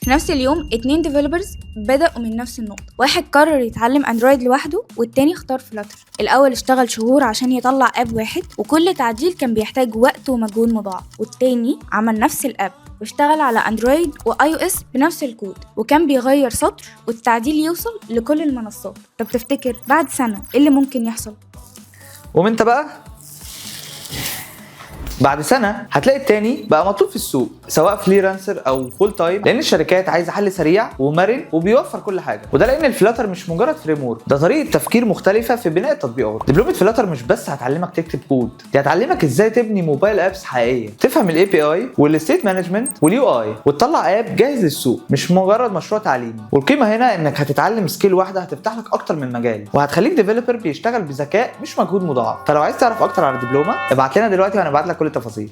في نفس اليوم 2 ديفلوبرز بدأوا من نفس النقطة، واحد قرر يتعلم اندرويد لوحده والتاني اختار فلاتر. الأول اشتغل شهور عشان يطلع اب واحد وكل تعديل كان بيحتاج وقت ومجهود مضاعف، والتاني عمل نفس الاب واشتغل على اندرويد واي او اس بنفس الكود وكان بيغير سطر والتعديل يوصل لكل المنصات. طب تفتكر بعد سنة ايه اللي ممكن يحصل؟ وانت بقى بعد سنة هتلاقي التاني بقى مطلوب في السوق، سواء فريلانسر او فول تايم، لان الشركات عايزه حل سريع ومرن وبيوفر كل حاجه. وده لان الفلاتر مش مجرد فريم ورك، ده طريقه تفكير مختلفه في بناء التطبيقات. دبلومه فلاتر مش بس هتعلمك تكتب كود، دي هتعلمك ازاي تبني موبايل ابس حقيقيه، تفهم الاي بي اي والستيت مانجمنت واليو اي، وتطلع اب جاهز للسوق مش مجرد مشروع تعليمي. والقيمه هنا انك هتتعلم سكيل واحده هتفتح لك اكتر من مجال وهتخليك ديفلوبر بيشتغل بذكاء مش مجهود مضاعف. فلو عايز تعرف اكتر عن الدبلومه ابعت لنا دلوقتي وهنبعت لك كل التفاصيل.